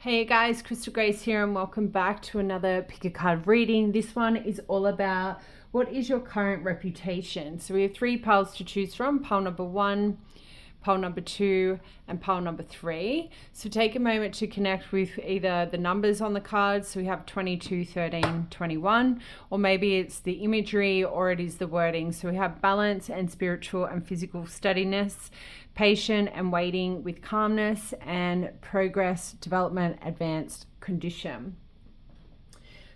Hey guys, Crystal Grace here and welcome back to another pick a card reading. This one is all about what is your current reputation. So we have three piles to choose from: pile number 1, pile number 2, and pile number 3. So take a moment to connect with either the numbers on the cards. So we have 22, 13, 21, or maybe it's the imagery or it is the wording. So we have balance and spiritual and physical steadiness, patient and waiting with calmness, and progress, development, advanced condition.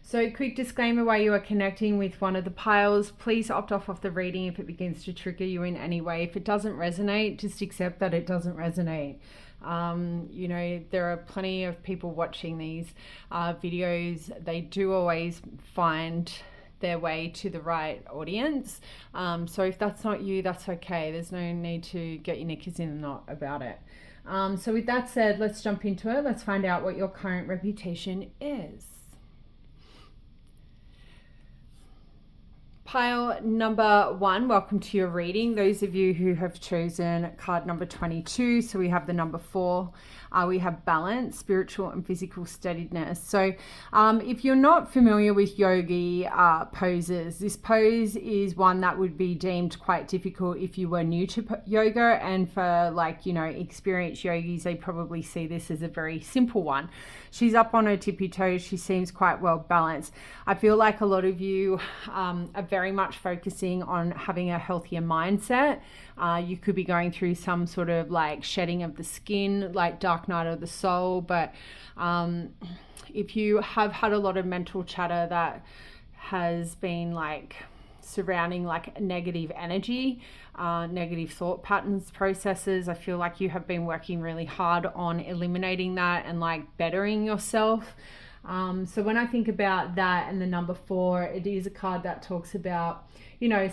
So quick disclaimer, while you are connecting with one of the piles, please opt off of the reading if it begins to trigger you in any way. If it doesn't resonate, just accept that it doesn't resonate. There are plenty of people watching these videos. They do always find their way to the right audience. So if that's not you, that's okay. There's no need to get your knickers in a knot about it. So with that said, let's jump into it. Let's find out what your current reputation is. Pile number 1, welcome to your reading. Those of you who have chosen card number 22, so we have the number 4, we have balance, spiritual and physical steadiness. So if you're not familiar with yogi poses, this pose is one that would be deemed quite difficult if you were new to yoga, and for experienced yogis, they probably see this as a very simple one. She's up on her tippy toes. She seems quite well balanced. I feel like a lot of you are very much focusing on having a healthier mindset. You could be going through some sort of like shedding of the skin, like dark night of the soul. But if you have had a lot of mental chatter that has been like surrounding like negative energy, negative thought patterns, processes, I feel like you have been working really hard on eliminating that and like bettering yourself. So when I think about that and the number 4, it is a card that talks about,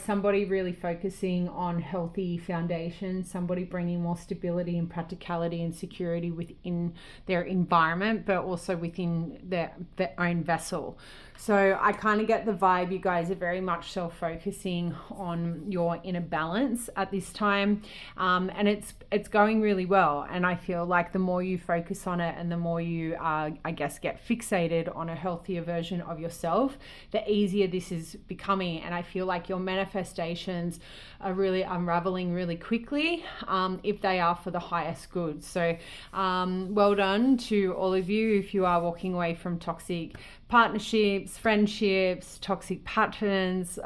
somebody really focusing on healthy foundations, somebody bringing more stability and practicality and security within their environment, but also within their own vessel. So I kind of get the vibe you guys are very much self-focusing on your inner balance at this time, and it's going really well. And I feel like the more you focus on it and the more you, get fixated on a healthier version of yourself, the easier this is becoming. And I feel like your manifestations are really unraveling really quickly if they are for the highest good. So well done to all of you if you are walking away from toxic partnerships, friendships, toxic patterns,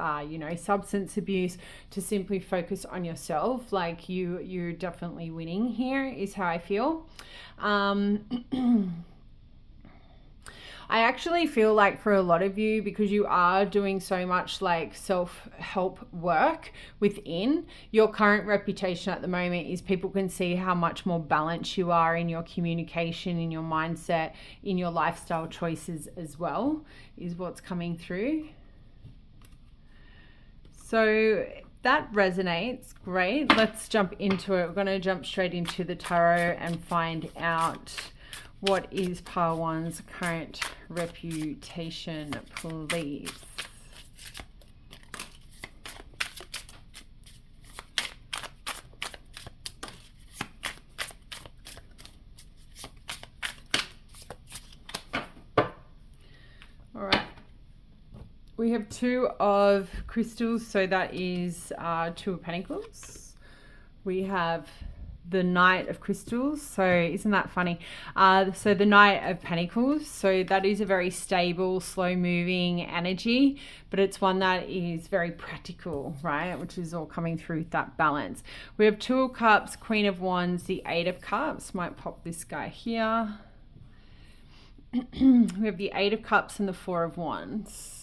substance abuse, to simply focus on yourself. Like you're definitely winning here is how I feel. I actually feel like for a lot of you, because you are doing so much like self-help work within, your current reputation at the moment is people can see how much more balanced you are in your communication, in your mindset, in your lifestyle choices as well, is what's coming through. So that resonates. Great. Let's jump into it. We're going to jump straight into the tarot and find out what is pile 1's current reputation, please. All right. We have 2 of crystals, so that is 2 of pentacles. We have the Knight of Crystals, so isn't that funny? So the Knight of Pentacles, so that is a very stable, slow moving energy, but it's one that is very practical, right? Which is all coming through that balance. We have 2 of Cups, Queen of Wands, the 8 of Cups. Might pop this guy here. We have the 8 of Cups and the 4 of Wands.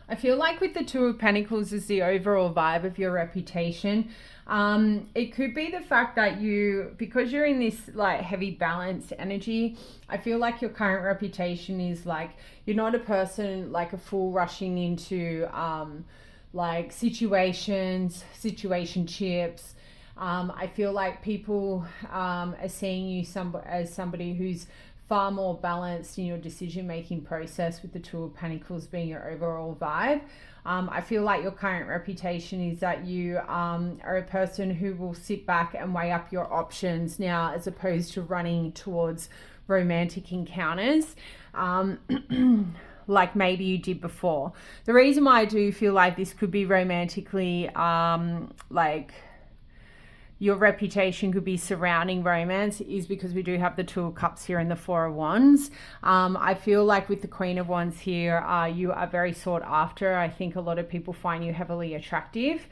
I feel like with the 2 of Pentacles is the overall vibe of your reputation. It could be the fact that because you're in this like heavy balanced energy, I feel like your current reputation is like, you're not a person like a fool rushing into like situationships, I feel like people are seeing you as somebody who's far more balanced in your decision-making process, with the Two of Pentacles being your overall vibe. I feel like your current reputation is that you are a person who will sit back and weigh up your options now, as opposed to running towards romantic encounters like maybe you did before. The reason why I do feel like this could be romantically like your reputation could be surrounding romance is because we do have the Two of Cups here and the Four of Wands. I feel like with the Queen of Wands here, you are very sought after. I think a lot of people find you heavily attractive.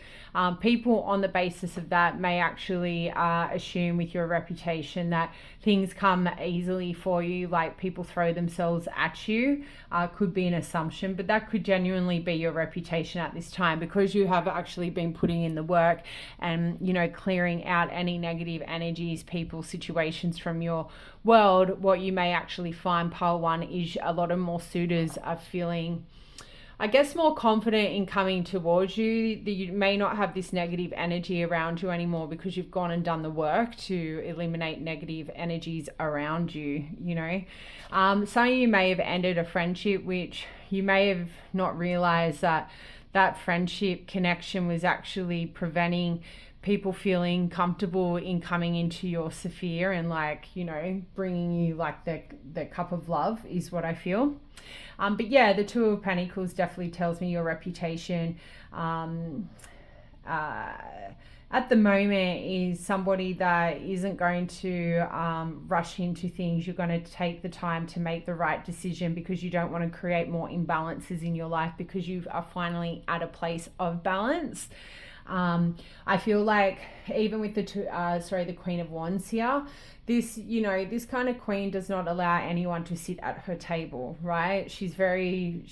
People on the basis of that may actually assume with your reputation that things come easily for you, like people throw themselves at you. Could be an assumption, but that could genuinely be your reputation at this time, because you have actually been putting in the work and, you know, clearing out any negative energies, people, situations from your world. What you may actually find, pile one, is a lot of more suitors are feeling, I guess, more confident in coming towards you. You may not have this negative energy around you anymore because you've gone and done the work to eliminate negative energies around you, you know. Some of you may have ended a friendship, which you may have not realized that friendship connection was actually preventing people feeling comfortable in coming into your sphere and, like, you know, bringing you like the cup of love is what I feel. But yeah, the Two of Pentacles definitely tells me your reputation at the moment is somebody that isn't going to rush into things. You're going to take the time to make the right decision because you don't want to create more imbalances in your life, because you are finally at a place of balance. I feel like even with the Queen of Wands here, this, you know, this kind of queen does not allow anyone to sit at her table, right? She's very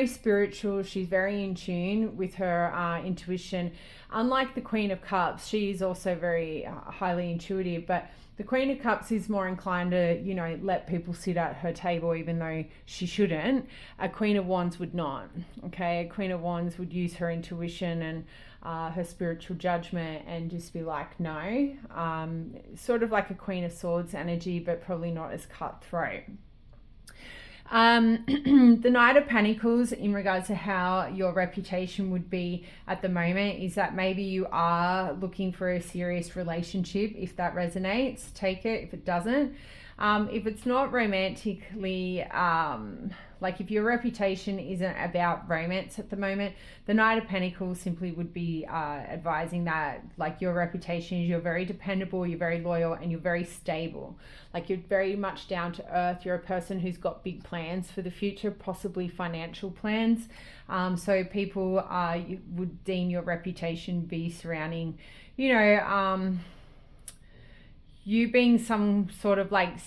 spiritual. She's very in tune with her intuition. Unlike the Queen of Cups, she is also very highly intuitive, but the Queen of Cups is more inclined to, you know, let people sit at her table even though she shouldn't. A Queen of Wands would not, okay? A Queen of Wands would use her intuition and her spiritual judgment and just be like, no. Sort of like a Queen of Swords energy, but probably not as cutthroat. The Knight of Pentacles, in regards to how your reputation would be at the moment, is that maybe you are looking for a serious relationship. If that resonates, take it. If it doesn't, if it's not romantically, like if your reputation isn't about romance at the moment, the Knight of Pentacles simply would be advising that, like, your reputation is you're very dependable, you're very loyal, and you're very stable. Like, you're very much down to earth. You're a person who's got big plans for the future, possibly financial plans. So people would deem your reputation be surrounding, you know, you being some sort of like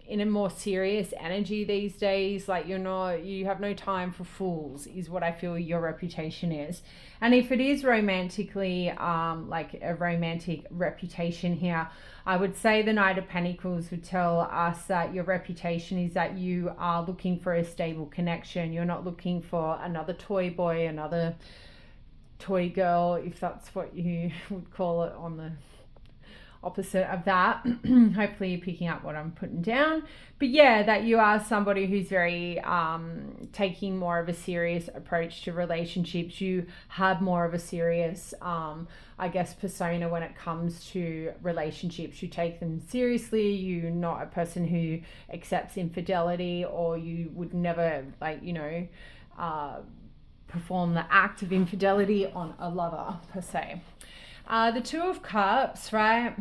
in a more serious energy these days. Like, you have no time for fools, is what I feel your reputation is. And if it is romantically, like a romantic reputation here, I would say the Knight of Pentacles would tell us that your reputation is that you are looking for a stable connection. You're not looking for another toy boy, another toy girl, if that's what you would call it on the opposite of that. Hopefully you're picking up what I'm putting down. But yeah, that you are somebody who's very taking more of a serious approach to relationships. You have more of a serious I guess persona when it comes to relationships. You take them seriously. You're not a person who accepts infidelity, or you would never, like, you know, perform the act of infidelity on a lover per se. The Two of Cups, right?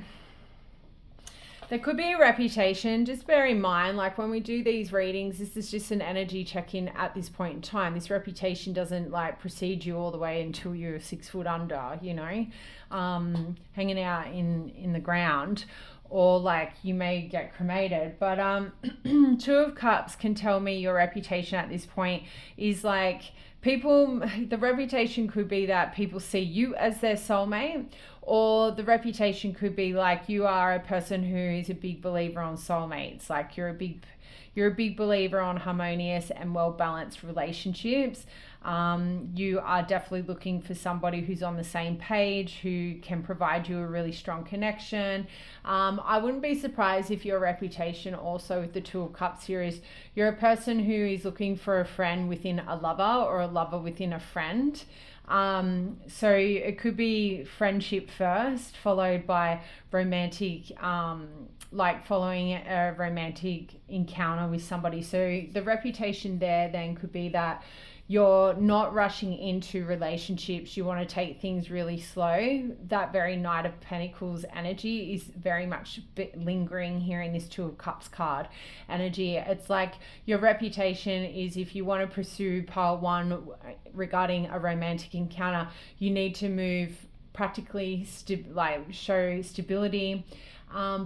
There could be a reputation. Just bear in mind, like, when we do these readings, this is just an energy check-in at this point in time. This reputation doesn't, like, precede you all the way until you're 6 foot under, you know, hanging out in the ground, or like you may get cremated. But Two of Cups can tell me your reputation at this point is like the reputation could be that people see you as their soulmate, or the reputation could be like you are a person who is a big believer on soulmates. Like you're a big believer on harmonious and well-balanced relationships. You are definitely looking for somebody who's on the same page, who can provide you a really strong connection. I wouldn't be surprised if your reputation also with the Two of Cups here is you're a person who is looking for a friend within a lover, or a lover within a friend. So it could be friendship first, followed by romantic, like following a romantic encounter with somebody. So the reputation there then could be that you're not rushing into relationships. You want to take things really slow. That very Knight of Pentacles energy is very much lingering here in this Two of Cups card energy. It's like your reputation is, if you want to pursue part one regarding a romantic encounter, you need to move practically, show stability.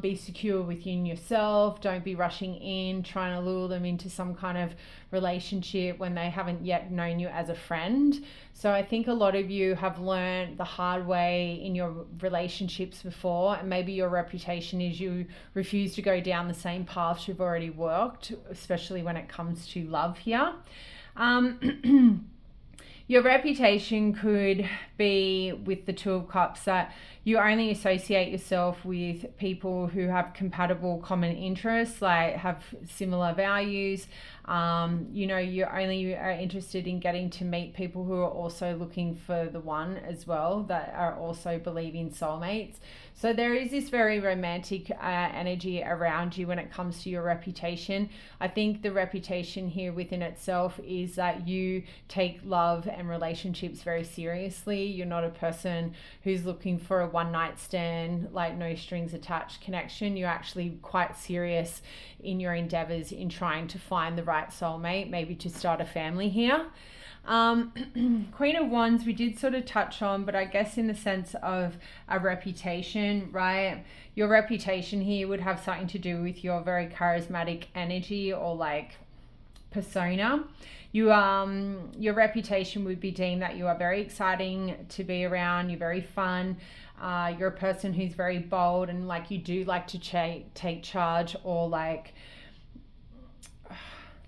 Be secure within yourself. Don't be rushing in, trying to lure them into some kind of relationship when they haven't yet known you as a friend. So I think a lot of you have learned the hard way in your relationships before, and maybe your reputation is you refuse to go down the same paths you've already worked, especially when it comes to love here. Your reputation could be with the Two of Cups that you only associate yourself with people who have compatible common interests, like have similar values. You only are interested in getting to meet people who are also looking for the one as well, that are also believing soulmates. So there is this very romantic energy around you when it comes to your reputation. I think the reputation here within itself is that you take love and relationships very seriously. You're not a person who's looking for a one-night stand, like no strings attached connection. You're actually quite serious in your endeavors in trying to find the right soulmate, maybe to start a family here. Queen of Wands we did sort of touch on, but I guess in the sense of a reputation, right? Your reputation here would have something to do with your very charismatic energy or like persona. Your reputation would be deemed that you are very exciting to be around. You're very fun. You're a person who's very bold, and like you do like to take charge, or like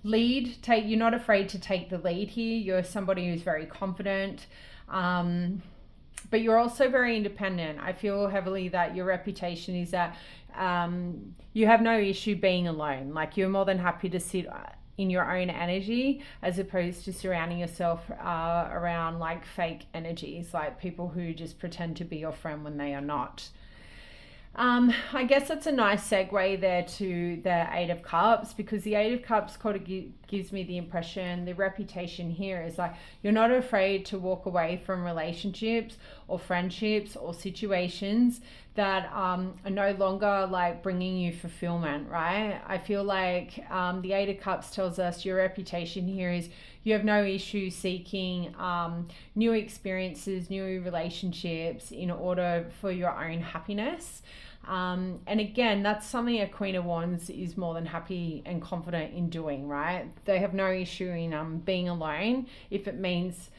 you're not afraid to take the lead here. You're somebody who's very confident, but you're also very independent. I feel heavily that your reputation is that you have no issue being alone. Like you're more than happy to sit in your own energy, as opposed to surrounding yourself around like fake energies, like people who just pretend to be your friend when they are not. I guess that's a nice segue there to the Eight of Cups, because the Eight of Cups kind of gives me the impression, the reputation here is like you're not afraid to walk away from relationships or friendships or situations that are no longer like bringing you fulfillment, right? I feel like the Eight of Cups tells us your reputation here is you have no issue seeking new experiences, new relationships in order for your own happiness. And again, that's something a Queen of Wands is more than happy and confident in doing, right? They have no issue in being alone if it means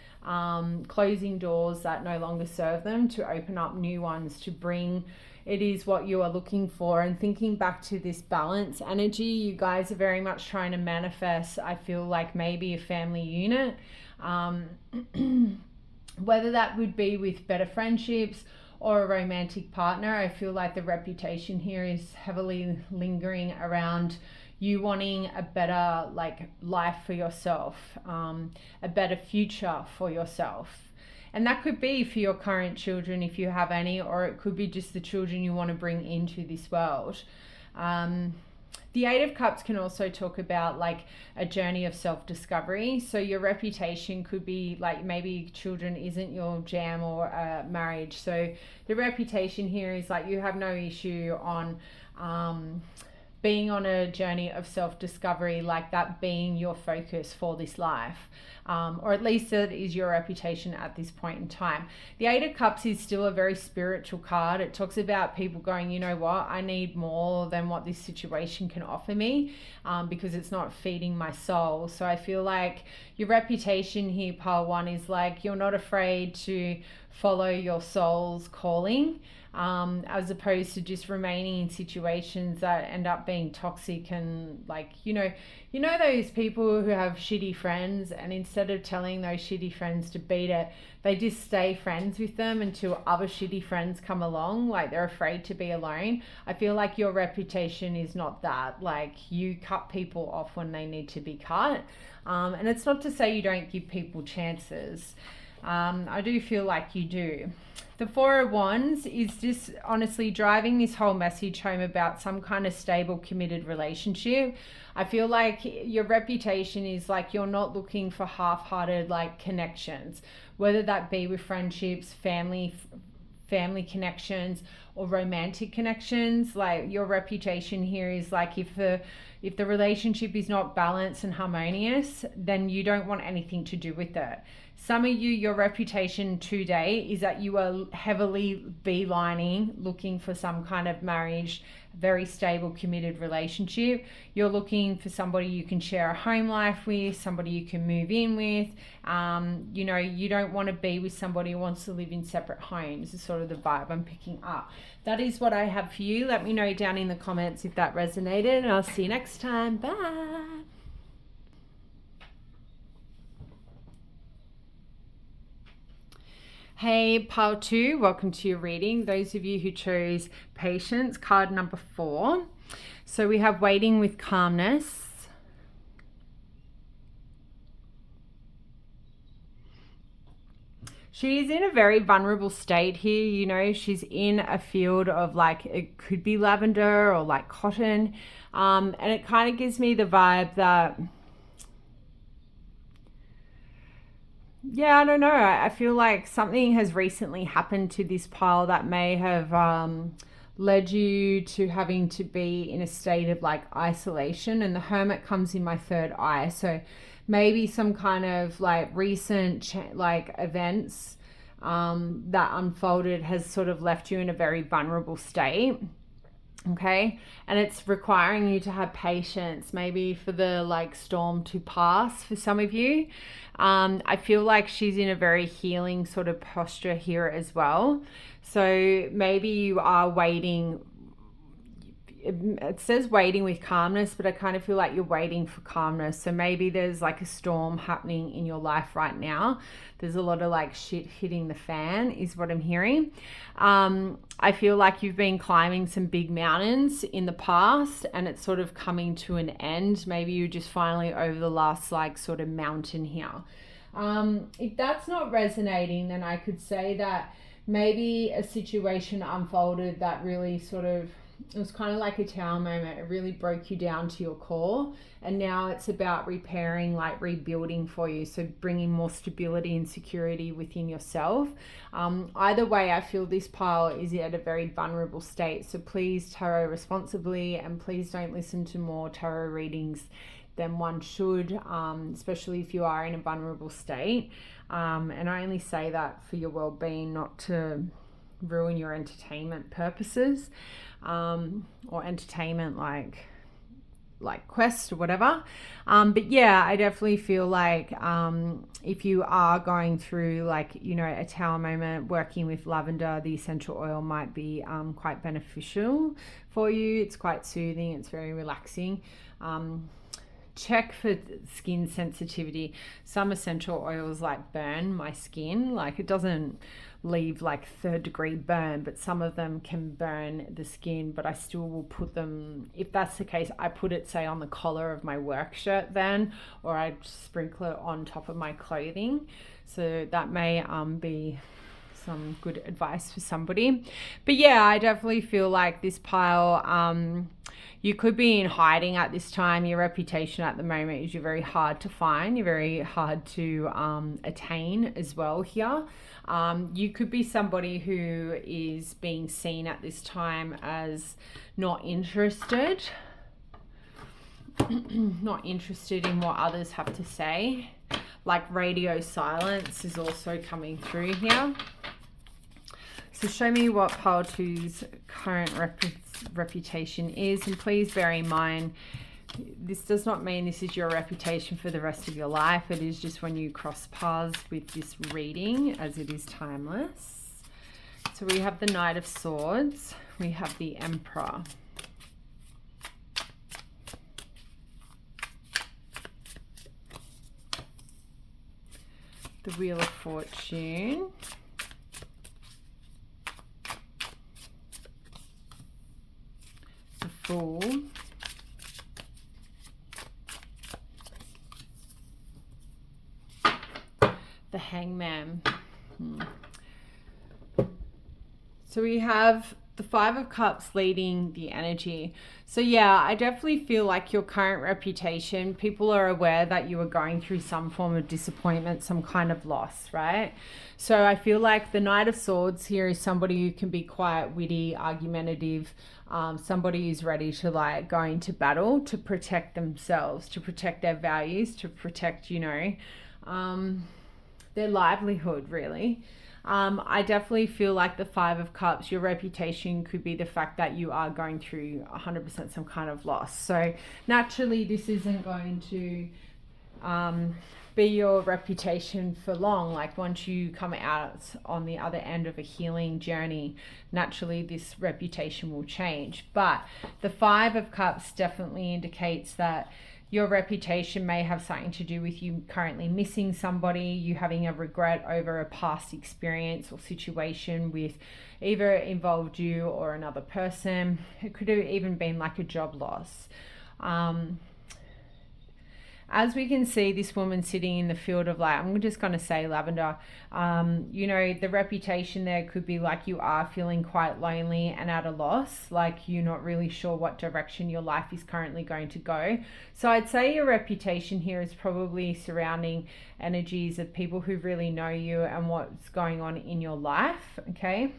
closing doors that no longer serve them to open up new ones, to bring it is what you are looking for. And thinking back to this balance energy, you guys are very much trying to manifest, I feel like, maybe a family unit, whether that would be with better friendships or a romantic partner. I feel like the reputation here is heavily lingering around you wanting a better like life for yourself, a better future for yourself. And that could be for your current children if you have any, or it could be just the children you want to bring into this world. The Eight of Cups can also talk about like a journey of self-discovery. So your reputation could be like maybe children isn't your jam, or marriage. So the reputation here is like you have no issue on being on a journey of self-discovery, like that being your focus for this life. Or at least that is your reputation at this point in time. The Eight of Cups is still a very spiritual card. It talks about people going, you know what, I need more than what this situation can offer me, because it's not feeding my soul. So I feel like your reputation here, pile one, is like you're not afraid to follow your soul's calling, as opposed to just remaining in situations that end up being toxic. And like, you know those people who have shitty friends, and instead of telling those shitty friends to beat it, they just stay friends with them until other shitty friends come along. Like, they're afraid to be alone. I feel like your reputation is not that. Like, you cut people off when they need to be cut. And it's not to say you don't give people chances. I do feel like you do. The Four of Wands is just honestly driving this whole message home about some kind of stable, committed relationship. I feel like your reputation is like you're not looking for half-hearted like connections, whether that be with friendships, family connections, or romantic connections. Like, your reputation here is like if the relationship is not balanced and harmonious, then you don't want anything to do with it. Some of you, your reputation today is that you are heavily beelining, looking for some kind of marriage, very stable, committed relationship. You're looking for somebody you can share a home life with, somebody you can move in with. You don't want to be with somebody who wants to live in separate homes, is sort of the vibe I'm picking up. That is what I have for you. Let me know down in the comments if that resonated, and I'll see you next time. Bye. Hey, pile two, welcome to your reading. Those of you who chose patience, card number 4. So we have waiting with calmness. She's in a very vulnerable state here. She's in a field of like, it could be lavender or like cotton. And it kind of gives me the vibe that, yeah, I don't know. I feel like something has recently happened to this pile that may have led you to having to be in a state of like isolation. And the Hermit comes in my third eye. So maybe some kind of like recent events that unfolded has sort of left you in a very vulnerable state. Okay, and it's requiring you to have patience, maybe for the like storm to pass for some of you. I feel like she's in a very healing sort of posture here as well. So maybe you are waiting. It says waiting with calmness, but I kind of feel like you're waiting for calmness. So maybe there's like a storm happening in your life right now. There's a lot of like shit hitting the fan is what I'm hearing. I feel like you've been climbing some big mountains in the past and it's sort of coming to an end. Maybe you're just finally over the last like sort of mountain here. If that's not resonating, then I could say that maybe a situation unfolded that really sort of, it was kind of like a tower moment. It really broke you down to your core. And now it's about repairing, like rebuilding for you. So bringing more stability and security within yourself. Either way, I feel this pile is at a very vulnerable state. So please tarot responsibly, and please don't listen to more tarot readings than one should, especially if you are in a vulnerable state. And I only say that for your well-being, not to ruin your entertainment purposes. Or entertainment like quest or whatever. But yeah, I definitely feel like if you are going through like, a tower moment, working with lavender, the essential oil might be quite beneficial for you. It's quite soothing. It's very relaxing. Check for skin sensitivity. Some essential oils like burn my skin. Like, it doesn't leave like 3rd degree burn, but some of them can burn the skin, but I still will put them, if that's the case, I put it say on the collar of my work shirt then, or I sprinkle it on top of my clothing. So that may be some good advice for somebody. But yeah, I definitely feel like this pile, you could be in hiding at this time. Your reputation at the moment is you're very hard to find. You're very hard to attain as well here. You could be somebody who is being seen at this time as not interested. not interested in what others have to say. Like radio silence is also coming through here. So show me what pile 2's current reputation is. And please bear in mind, this does not mean this is your reputation for the rest of your life. It is just when you cross paths with this reading, as it is timeless. So we have the Knight of Swords. We have the Emperor. The Wheel of Fortune. The Fool. The Hangman. So we have the Five of Cups leading the energy. So yeah, I definitely feel like your current reputation, people are aware that you are going through some form of disappointment, some kind of loss, right? So I feel like the Knight of Swords here is somebody who can be quite witty, argumentative, somebody who's ready to like go into battle to protect themselves, to protect their values, to protect, you know, their livelihood, really. I definitely feel like the Five of Cups, your reputation could be the fact that you are going through 100% some kind of loss. So naturally, this isn't going to be your reputation for long. Like once you come out on the other end of a healing journey, naturally this reputation will change. But the Five of Cups definitely indicates that your reputation may have something to do with you currently missing somebody, you having a regret over a past experience or situation with either involved you or another person. It could have even been like a job loss. As we can see, this woman sitting in the field of light, I'm just going to say lavender, you know, the reputation there could be like you are feeling quite lonely and at a loss, like you're not really sure what direction your life is currently going to go. So I'd say your reputation here is probably surrounding energies of people who really know you and what's going on in your life, okay?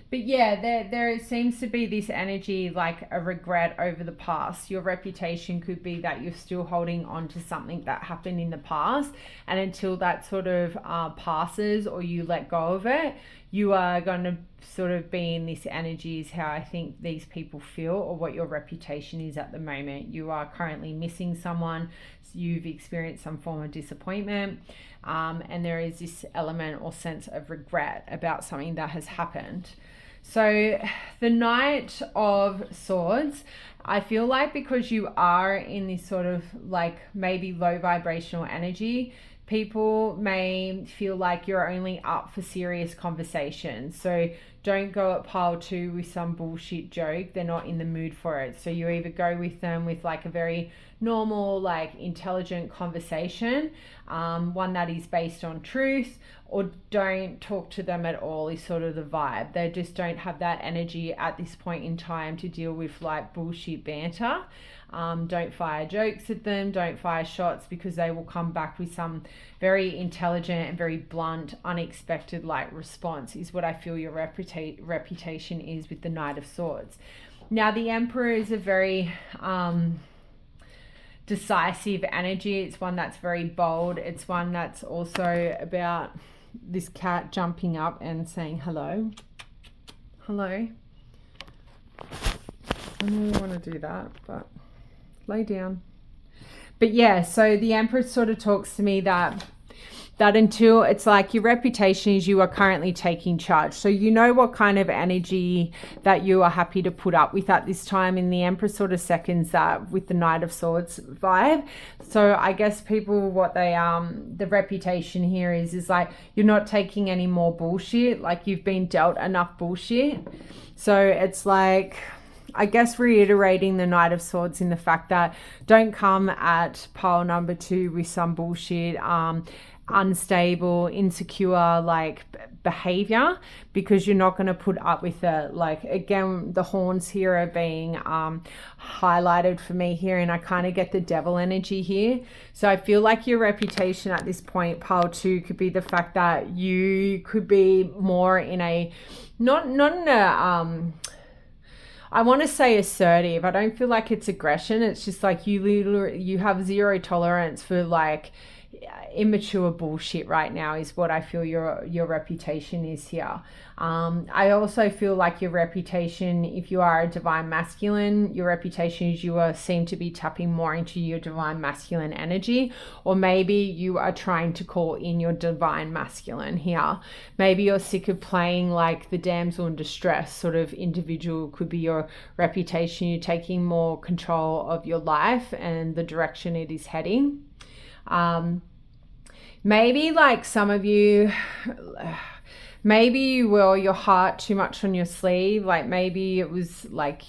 But yeah, there seems to be this energy like a regret over the past. Your reputation could be that you're still holding on to something that happened in the past. And until that sort of passes or you let go of it, you are going to sort of be in this energy is how I think these people feel, or what your reputation is at the moment. You are currently missing someone. You've experienced some form of disappointment. And there is this element or sense of regret about something that has happened. So the Knight of Swords, I feel like because you are in this sort of like maybe low vibrational energy, people may feel like you're only up for serious conversations. So don't go at pile 2 with some bullshit joke. They're not in the mood for it. So you either go with them with like a very normal, like intelligent conversation, one that is based on truth, or don't talk to them at all is sort of the vibe. They just don't have that energy at this point in time to deal with like bullshit banter. Don't fire jokes at them, don't fire shots, because they will come back with some very intelligent and very blunt, unexpected like response is what I feel your reputation is with the Knight of Swords. Now the Emperor is a very decisive energy. It's one that's very bold. It's one that's also about this cat jumping up and saying hello. Hello. I don't really want to do that, but lay down. But yeah, so the Emperor sort of talks to me that until it's like your reputation is you are currently taking charge. So you know what kind of energy that you are happy to put up with at this time, and the Emperor sort of seconds that with the Knight of Swords vibe. So I guess people, what they the reputation here is like you're not taking any more bullshit, like you've been dealt enough bullshit. So it's like, I guess reiterating the Knight of Swords in the fact that don't come at pile number 2 with some bullshit, unstable, insecure like behavior, because you're not going to put up with it. Like again, the horns here are being highlighted for me here, and I kind of get the devil energy here. So I feel like your reputation at this point, pile 2, could be the fact that you could be more in a not in a I want to say assertive. I don't feel like it's aggression. It's just like you have zero tolerance for like immature bullshit right now is what I feel your reputation is here. I also feel like your reputation, if you are a divine masculine, your reputation is you seem to be tapping more into your divine masculine energy, or maybe you are trying to call in your divine masculine here. Maybe you're sick of playing like the damsel in distress sort of individual. Could be your reputation. You're taking more control of your life and the direction it is heading. Maybe like some of you, maybe you wore your heart too much on your sleeve. Like maybe it was like,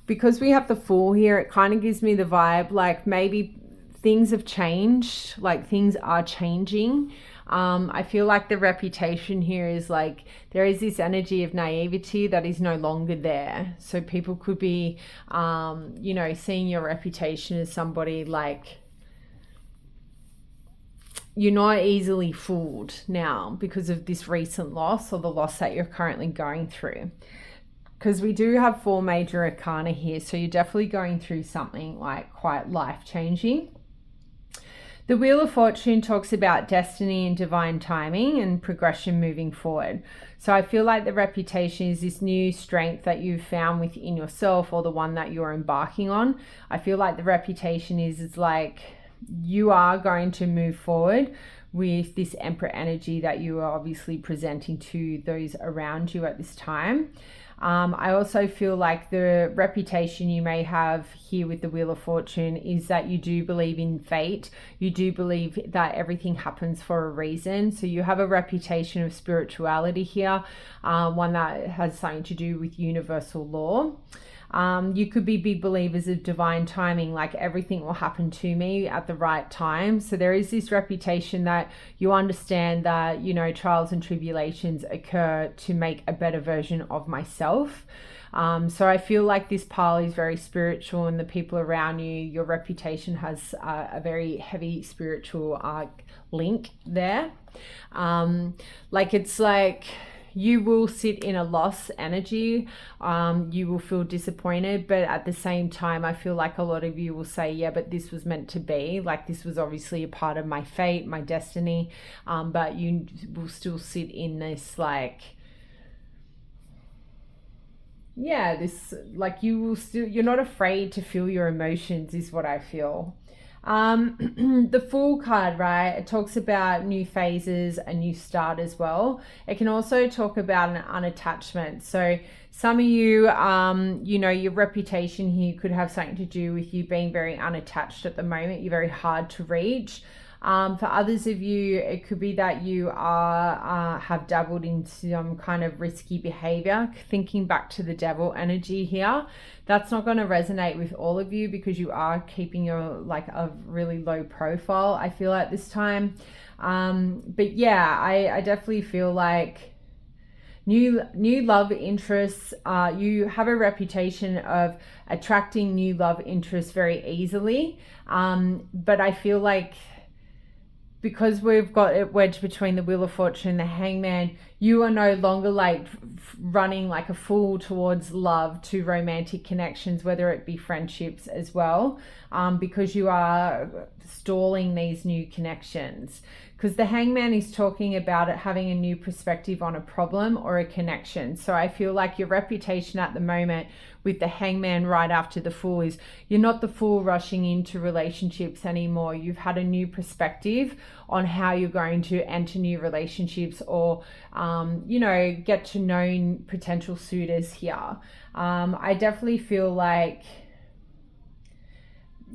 because we have the Fool here, it kind of gives me the vibe like maybe things have changed, like things are changing. I feel like the reputation here is like there is this energy of naivety that is no longer there. So people could be, seeing your reputation as somebody like, you're not easily fooled now because of this recent loss or the loss that you're currently going through. Because we do have 4 major arcana here, so you're definitely going through something like quite life-changing. The Wheel of Fortune talks about destiny and divine timing and progression moving forward. So I feel like the reputation is this new strength that you've found within yourself, or the one that you're embarking on. I feel like the reputation is like you are going to move forward with this Emperor energy that you are obviously presenting to those around you at this time. I also feel like the reputation you may have here with the Wheel of Fortune is that you do believe in fate. You do believe that everything happens for a reason. So you have a reputation of spirituality here, one that has something to do with universal law. You could be big believers of divine timing, like everything will happen to me at the right time. So there is this reputation that you understand that, trials and tribulations occur to make a better version of myself. So I feel like this pile is very spiritual, and the people around you, your reputation has a very heavy spiritual link there. It's like, you will sit in a loss energy. You will feel disappointed, but at the same time, I feel like a lot of you will say, yeah, but this was meant to be. Like, this was obviously a part of my fate, my destiny. But you will still sit in this, like, yeah, this, like, you're not afraid to feel your emotions is what I feel. The Fool card, right? It talks about new phases, a new start as well. It can also talk about an unattachment. So some of you, your reputation here could have something to do with you being very unattached at the moment. You're very hard to reach. For others of you, it could be that you have dabbled in some kind of risky behavior. Thinking back to the Devil energy here, that's not going to resonate with all of you because you are keeping your a really low profile, I feel, at this time. But yeah, I definitely feel like new love interests. You have a reputation of attracting new love interests very easily. But I feel like, because we've got it wedged between the Wheel of Fortune and the Hangman, you are no longer like running like a fool towards love, to romantic connections, whether it be friendships as well, because you are stalling these new connections. Because the Hangman is talking about it having a new perspective on a problem or a connection. So I feel like your reputation at the moment with the Hangman right after the Fool is you're not the fool rushing into relationships anymore. You've had a new perspective on how you're going to enter new relationships, or get to know potential suitors here. I definitely feel like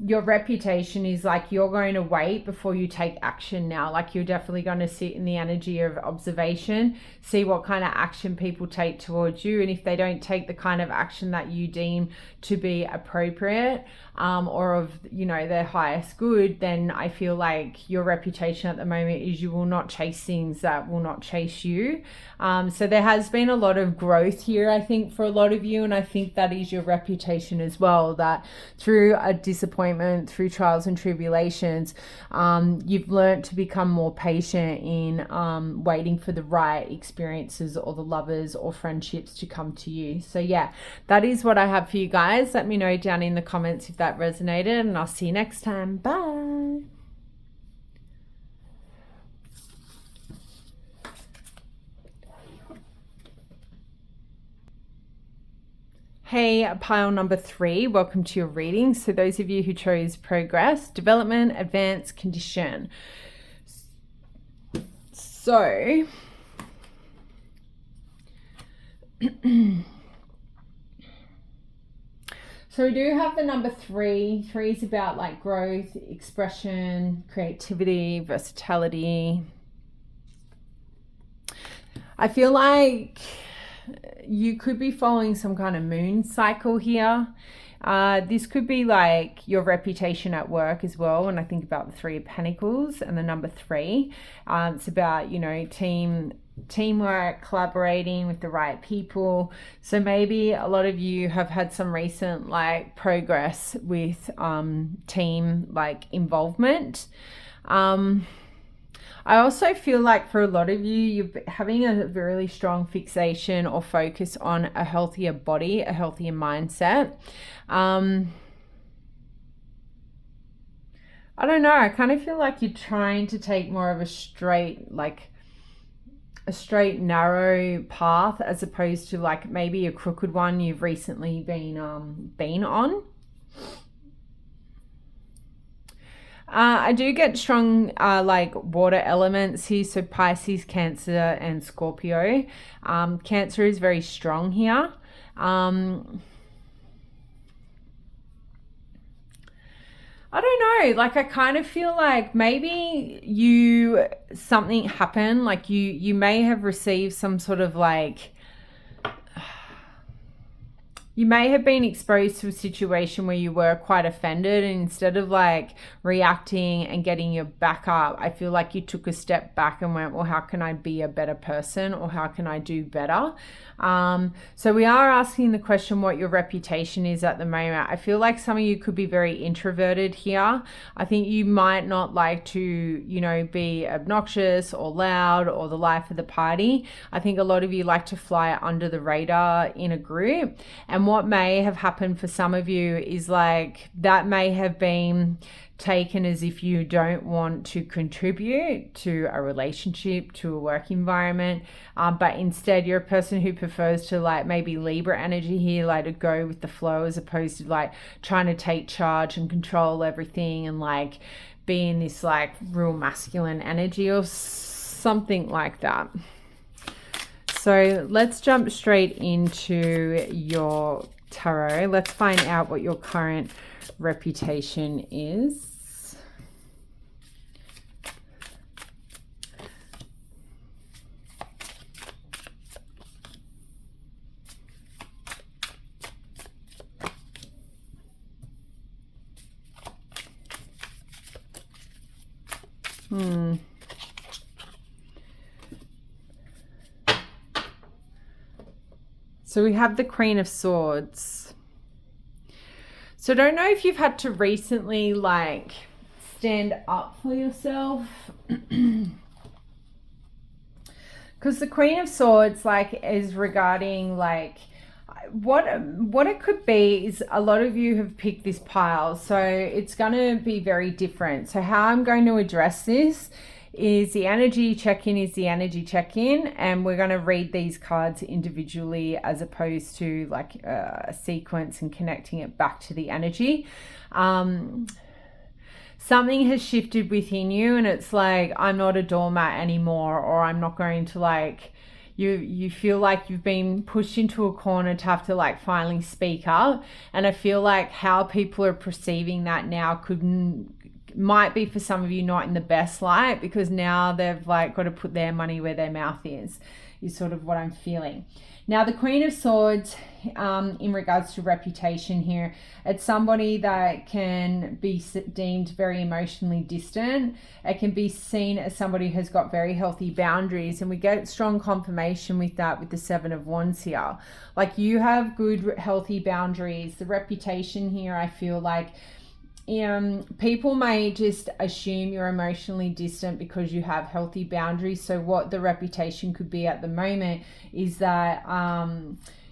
your reputation is like you're going to wait before you take action now. Like, you're definitely going to sit in the energy of observation, see what kind of action people take towards you, and if they don't take the kind of action that you deem to be appropriate, or of their highest good, then I feel like your reputation at the moment is you will not chase things that will not chase you. So there has been a lot of growth here, I think, for a lot of you, and I think that is your reputation as well, that through a disappointment disappointment, through trials and tribulations, you've learned to become more patient in waiting for the right experiences or the lovers or friendships to come to you. So yeah, that is what I have for you guys. Let me know down in the comments if that resonated, and I'll see you next time. Bye. Hey, pile number 3, welcome to your reading. So those of you who chose progress, development, advance, condition. So so we do have the number 3. 3 is about like growth, expression, creativity, versatility. I feel like you could be following some kind of moon cycle here. This could be like your reputation at work as well. When I think about the 3 of Pentacles and the number 3, it's about, you know, teamwork, collaborating with the right people. So maybe a lot of you have had some recent like progress with team like involvement. I also feel like for a lot of you, you're having a really strong fixation or focus on a healthier body, a healthier mindset. I don't know. I kind of feel like you're trying to take more of a straight, narrow path, as opposed to like maybe a crooked one you've recently been on. I do get strong like water elements here, so Pisces, Cancer, and Scorpio. Cancer is very strong here. I don't know, like I kind of feel like maybe something happened, like you may have received some sort of like, you may have been exposed to a situation where you were quite offended, and instead of like reacting and getting your back up, I feel like you took a step back and went, well, how can I be a better person, or how can I do better? So we are asking the question what your reputation is at the moment. I feel like some of you could be very introverted here. I think you might not like to, you know, be obnoxious or loud or the life of the party. I think a lot of you like to fly under the radar in a group. And what may have happened for some of you is like that may have been taken as if you don't want to contribute to a relationship, to a work environment, but instead you're a person who prefers to like maybe Libra energy here, like to go with the flow, as opposed to like trying to take charge and control everything and like be in this like real masculine energy or something like that. So let's jump straight into your tarot. Let's find out what your current reputation is. So we have the Queen of Swords. So I don't know if you've had to recently like stand up for yourself. Because the Queen of Swords like is regarding like what it could be is a lot of you have picked this pile, so it's going to be very different. So how I'm going to address this is the energy check-in and we're going to read these cards individually as opposed to like a sequence and connecting it back to the energy. Something has shifted within you and it's like, I'm not a doormat anymore, or I'm not going to like, you feel like you've been pushed into a corner to have to like finally speak up. And I feel like how people are perceiving that now might be for some of you not in the best light, because now they've like got to put their money where their mouth is sort of what I'm feeling. Now the Queen of Swords, in regards to reputation here, it's somebody that can be deemed very emotionally distant. It can be seen as somebody who has got very healthy boundaries, and we get strong confirmation with that with the Seven of Wands here. Like you have good healthy boundaries. The reputation here, I feel like, people may just assume you're emotionally distant because you have healthy boundaries. So what the reputation could be at the moment is that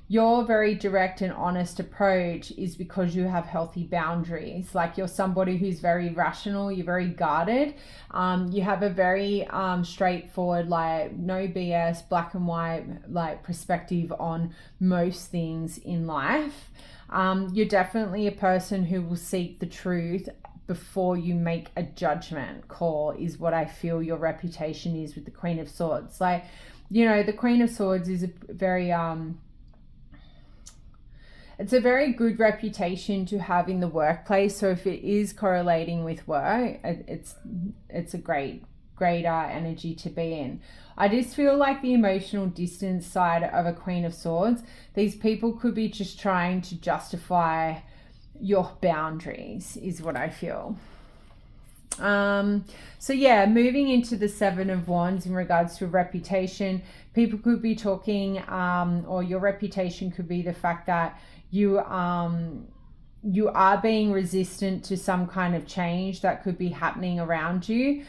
your very direct and honest approach is because you have healthy boundaries. Like, you're somebody who's very rational, you're very guarded, you have a very straightforward, like, no BS, black and white, like, perspective on most things in life. You're definitely a person who will seek the truth before you make a judgment call, is what I feel your reputation is with the Queen of Swords. Like, you know, the Queen of Swords is a very it's a very good reputation to have in the workplace. So if it is correlating with work, it's a great energy to be in. I just feel like the emotional distance side of a Queen of Swords, these people could be just trying to justify your boundaries, is what I feel. So yeah, moving into the Seven of Wands in regards to reputation, people could be talking, or your reputation could be the fact that you are being resistant to some kind of change that could be happening around you.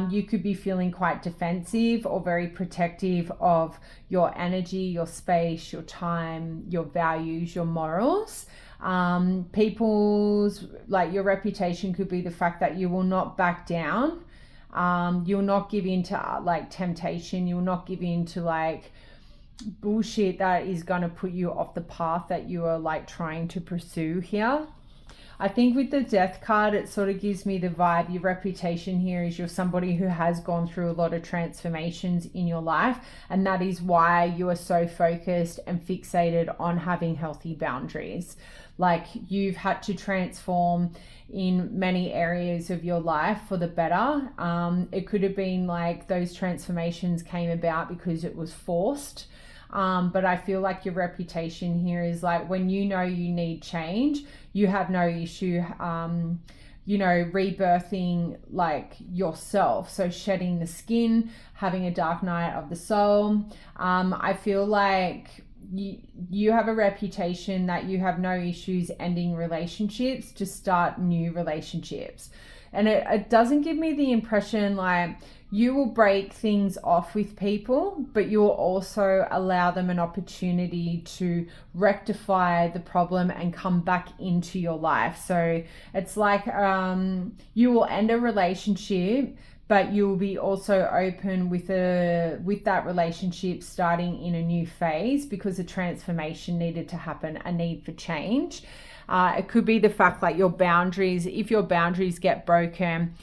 You could be feeling quite defensive or very protective of your energy, your space, your time, your values, your morals. People's, like, your reputation could be the fact that you will not back down. You'll not give in to like temptation. You'll not give in to like bullshit that is going to put you off the path that you are like trying to pursue here. I think with the Death card, it sort of gives me the vibe, your reputation here is you're somebody who has gone through a lot of transformations in your life, and that is why you are so focused and fixated on having healthy boundaries. Like, you've had to transform in many areas of your life for the better. It could have been like those transformations came about because it was forced. But I feel like your reputation here is like, when you know you need change, you have no issue, rebirthing like yourself. So shedding the skin, having a dark night of the soul. I feel like you have a reputation that you have no issues ending relationships to start new relationships. And it doesn't give me the impression like you will break things off with people, but you will also allow them an opportunity to rectify the problem and come back into your life. So it's like you will end a relationship, but you will be also open with that relationship starting in a new phase because a transformation needed to happen, a need for change. It could be the fact like your boundaries, if your boundaries get broken,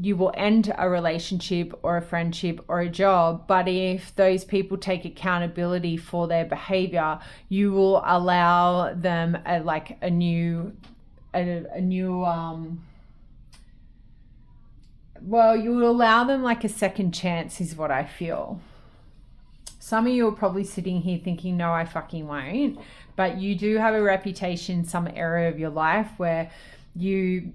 you will end a relationship or a friendship or a job. But if those people take accountability for their behavior, you will allow them a new you will allow them like a second chance, is what I feel. Some of you are probably sitting here thinking, no, I fucking won't. But you do have a reputation in some area of your life where we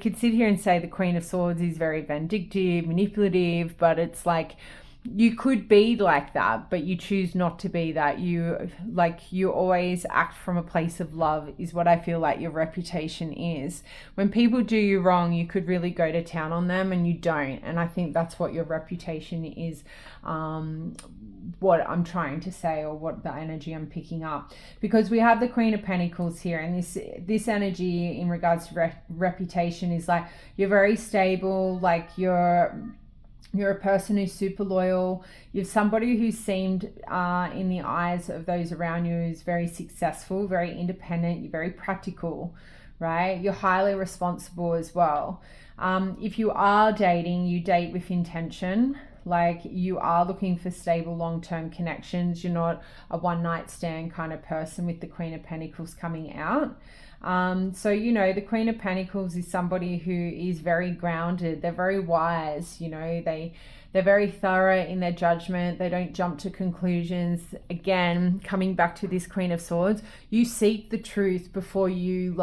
could sit here and say the Queen of Swords is very vindictive, manipulative, but it's like, you could be like that, but you choose not to be that. You always act from a place of love, is what I feel like your reputation is. When people do you wrong, you could really go to town on them, and you don't. And I think that's what your reputation is, what I'm trying to say, or what the energy I'm picking up. Because we have the Queen of Pentacles here, and this energy in regards to reputation is like, you're very stable, like you're a person who's super loyal. You're somebody who seemed in the eyes of those around you is very successful, very independent. You're very practical, right? You're highly responsible as well. If you are dating, you date with intention. Like, you are looking for stable long-term connections. You're not a one-night stand kind of person with the Queen of Pentacles coming out. So, the Queen of Pentacles is somebody who is very grounded. They're very wise, they're very thorough in their judgment. They don't jump to conclusions. Again, coming back to this Queen of Swords, you seek the truth before you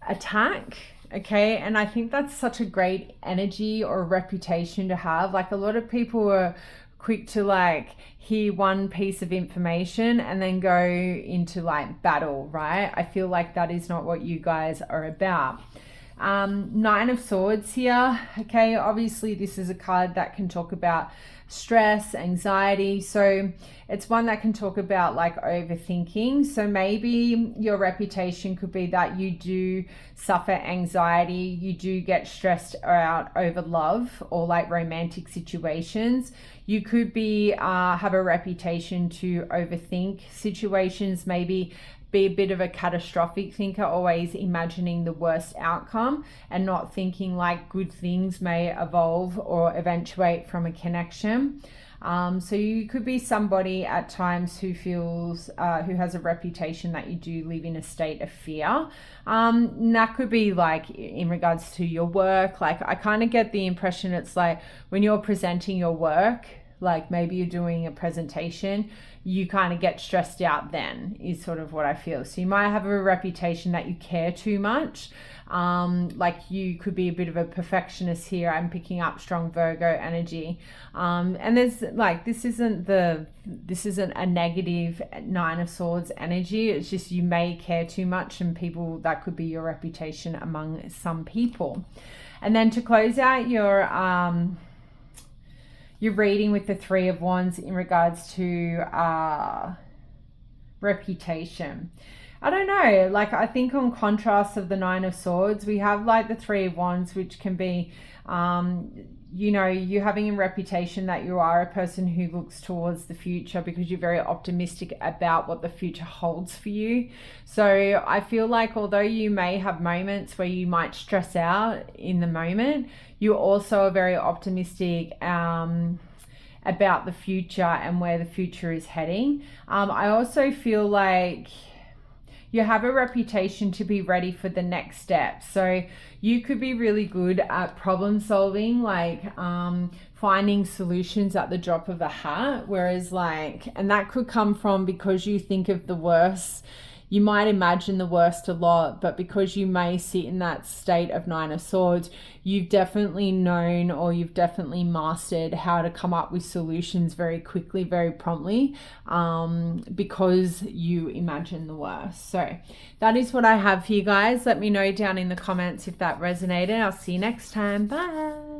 attack. Okay. And I think that's such a great energy or reputation to have. Like, a lot of people are quick to like hear one piece of information and then go into like battle, right? I feel like that is not what you guys are about. Nine of Swords here. Okay, obviously this is a card that can talk about stress, anxiety. So it's one that can talk about like overthinking. So maybe your reputation could be that you do suffer anxiety, you do get stressed out over love or like romantic situations. You could be have a reputation to overthink situations, maybe be a bit of a catastrophic thinker, always imagining the worst outcome and not thinking like good things may evolve or eventuate from a connection. So you could be somebody at times who feels, who has a reputation that you do live in a state of fear. And that could be like in regards to your work. Like I kind of get the impression it's like when you're presenting your work, like maybe you're doing a presentation, you kind of get stressed out then, is sort of what I feel. So you might have a reputation that you care too much. Like you could be a bit of a perfectionist here. I'm picking up strong Virgo energy. And there's like, this isn't a negative Nine of Swords energy. It's just you may care too much, and people, that could be your reputation among some people. And then to close out your reading with the Three of Wands in regards to reputation. I don't know, like I think on contrast of the Nine of Swords, we have like the Three of Wands, which can be, you know, you having a reputation that you are a person who looks towards the future because you're very optimistic about what the future holds for you. So I feel like although you may have moments where you might stress out in the moment, you also are very optimistic about the future and where the future is heading. I also feel like you have a reputation to be ready for the next step. So you could be really good at problem solving, like finding solutions at the drop of a hat. Whereas like, and that could come from because you think of the worst. You might imagine the worst a lot, but because you may sit in that state of Nine of Swords, you've definitely known, or you've definitely mastered how to come up with solutions very quickly, very promptly, because you imagine the worst. So that is what I have for you guys. Let me know down in the comments if that resonated. I'll see you next time. Bye.